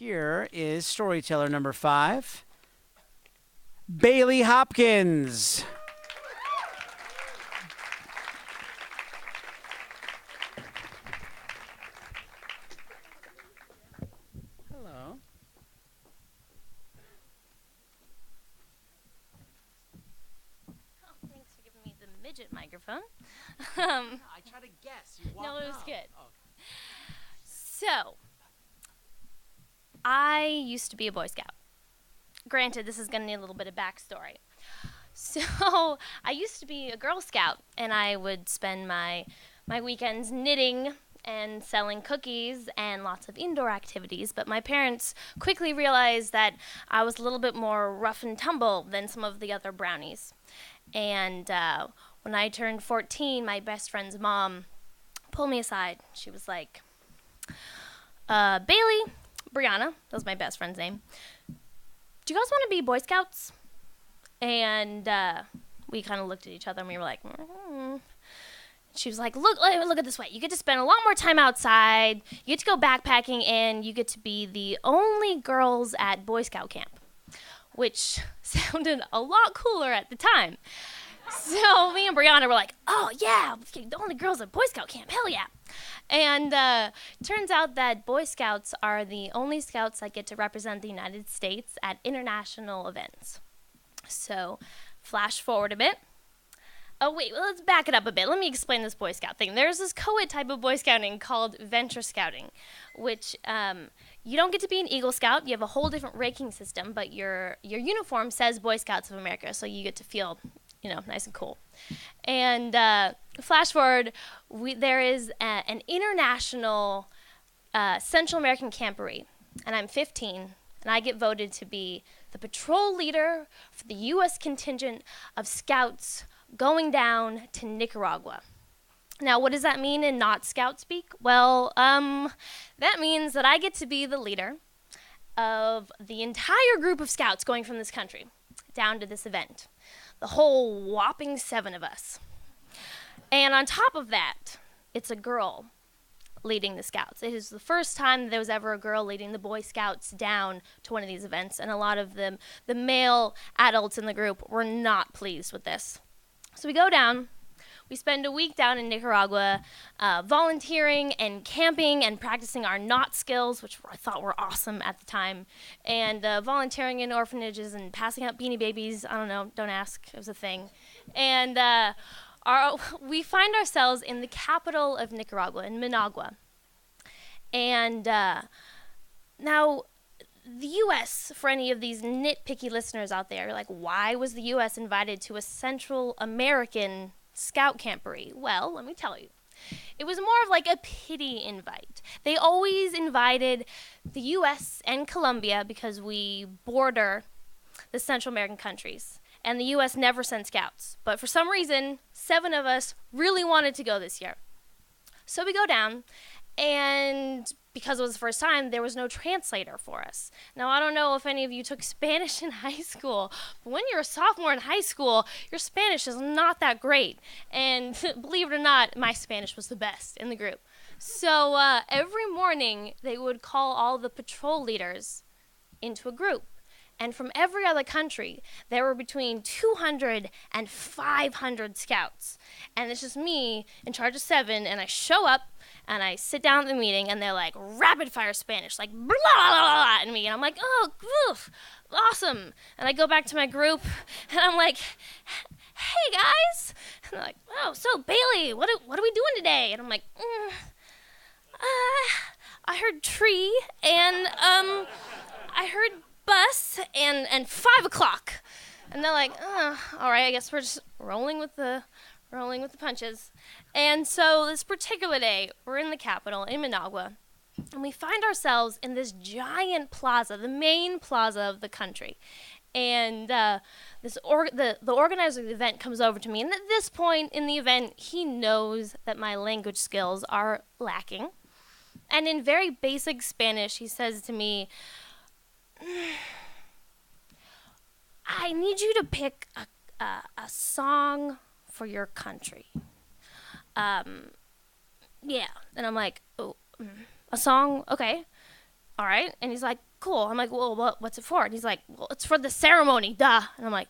Here is storyteller number 5, Baily Hopkins. Hello. Oh, thanks for giving me the midget microphone. I try to guess. No, it was good. Oh, okay. So, I used to be a Boy Scout. Granted, this is going to need a little bit of backstory. So, I used to be a Girl Scout, and I would spend my weekends knitting and selling cookies and lots of indoor activities, but my parents quickly realized that I was a little bit more rough and tumble than some of the other brownies. And when I turned 14, my best friend's mom pulled me aside. She was like, Bailey, Brianna, that was my best friend's name, do you guys want to be Boy Scouts? And we kind of looked at each other and we were like, She was like, look at it this way. You get to spend a lot more time outside. You get to go backpacking, and you get to be the only girls at Boy Scout camp, which sounded a lot cooler at the time. So me and Brianna were like, oh, yeah, the only girls at Boy Scout camp. Hell yeah. And turns out that Boy Scouts are the only scouts that get to represent the United States at international events. So flash forward a bit. Oh, wait, well, let's back it up a bit. Let me explain this Boy Scout thing. There's this co-ed type of Boy Scouting called Venture Scouting, which you don't get to be an Eagle Scout. You have a whole different ranking system, but your uniform says Boy Scouts of America, so you get to feel, nice and cool. And flash forward, there is an international Central American camporee, and I'm 15, and I get voted to be the patrol leader for the U.S. contingent of scouts going down to Nicaragua. Now, what does that mean in not scout speak? Well, that means that I get to be the leader of the entire group of scouts going from this country down to this event. The whole whopping 7 of us. And on top of that, it's a girl leading the scouts. It is the first time there was ever a girl leading the Boy Scouts down to one of these events, and a lot of the male adults in the group were not pleased with this. So we go down, we spend a week down in Nicaragua volunteering and camping and practicing our knot skills, which I thought were awesome at the time, and volunteering in orphanages and passing out Beanie Babies. I don't know, don't ask, it was a thing. And we find ourselves in the capital of Nicaragua, in Managua. And now, the U.S., for any of these nitpicky listeners out there, like, why was the U.S. invited to a Central American scout camporee? Well, let me tell you. It was more of like a pity invite. They always invited the U.S. and Colombia because we border the Central American countries. And the U.S. never sent scouts. But for some reason, 7 of us really wanted to go this year. So we go down, and because it was the first time, there was no translator for us. Now, I don't know if any of you took Spanish in high school, but when you're a sophomore in high school, your Spanish is not that great. And believe it or not, my Spanish was the best in the group. So every morning, they would call all the patrol leaders into a group. And from every other country, there were between 200 and 500 scouts. And it's just me in charge of 7, and I show up, and I sit down at the meeting, and they're like, rapid fire Spanish, like, blah, blah, blah, at me. And I'm like, oh, oof, awesome. And I go back to my group, and I'm like, hey, guys. And they're like, oh, so, Bailey, what are we doing today? And I'm like, I heard tree, and I heard bus and 5 o'clock. And they're like, all right, I guess we're just rolling with the punches. And so this particular day, we're in the capital, in Managua, and we find ourselves in this giant plaza, the main plaza of the country. And the organizer of the event comes over to me, and at this point in the event, he knows that my language skills are lacking. And in very basic Spanish, he says to me, I need you to pick a song for your country. Yeah. And I'm like, oh, a song? Okay. all right. And he's like, cool. I'm like, well, what's it for? And he's like, well, it's for the ceremony, duh. And I'm like,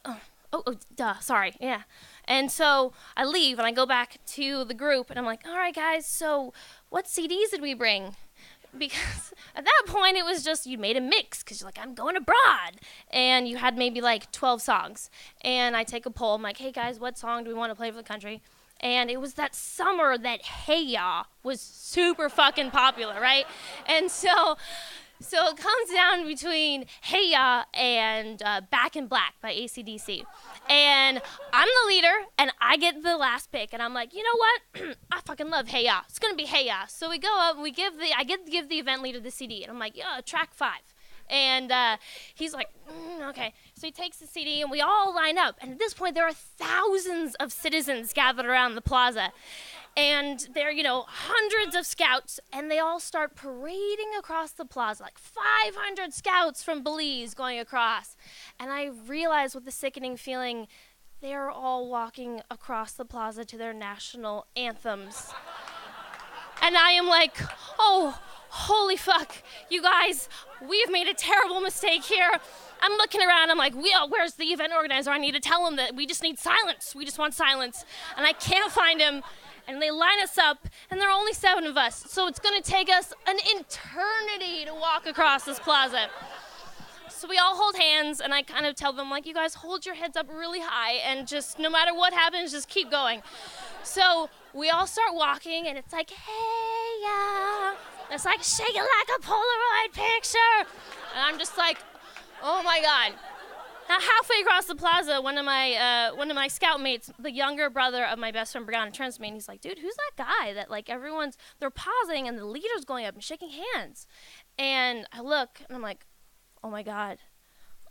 oh, duh, sorry, yeah. And so I leave and I go back to the group and I'm like, all right, guys, so what CDs did we bring? Because at that point it was just you made a mix because you're like, I'm going abroad. And you had maybe like 12 songs. And I take a poll. I'm like, hey, guys, what song do we want to play for the country? And it was that summer that Hey Ya was super fucking popular, right? And so it comes down between Hey Ya and Back in Black by AC/DC. And I'm the leader, and I get the last pick. And I'm like, you know what? I fucking love Hey Ya. It's going to be Hey Ya. So we go up, I get to give the event leader the CD. And I'm like, yeah, track 5. And he's like, okay. So he takes the CD, and we all line up. And at this point, there are thousands of citizens gathered around the plaza. And there are, hundreds of scouts, and they all start parading across the plaza, like 500 scouts from Belize going across. And I realized with a sickening feeling, they're all walking across the plaza to their national anthems. And I am like, oh, holy fuck, you guys, we have made a terrible mistake here. I'm looking around, I'm like, where's the event organizer? I need to tell him that we just need silence. We just want silence. And I can't find him. And they line us up, and there are only 7 of us. So it's going to take us an eternity to walk across this plaza. So we all hold hands, and I kind of tell them, like, you guys hold your heads up really high, and just no matter what happens, just keep going. So we all start walking, and it's like, hey, yeah. It's like, shake it like a Polaroid picture. And I'm just like, oh, my God. Now, halfway across the plaza, one of my scout mates, the younger brother of my best friend Brianna, turns to me and he's like, dude, who's that guy that like they're pausing and the leader's going up and shaking hands? And I look and I'm like, oh my God,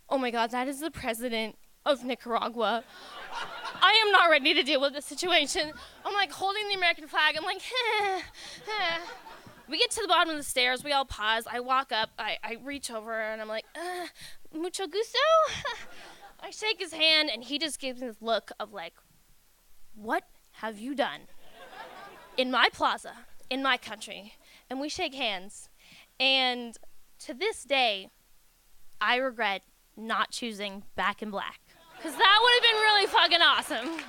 that is the president of Nicaragua. I am not ready to deal with this situation. I'm like holding the American flag. I'm like, We get to the bottom of the stairs. We all pause. I walk up. I reach over and I'm like, mucho gusto? I shake his hand and he just gives me this look of like, what have you done in my plaza, in my country? And we shake hands. And to this day, I regret not choosing Back in Black. Because that would have been really fucking awesome.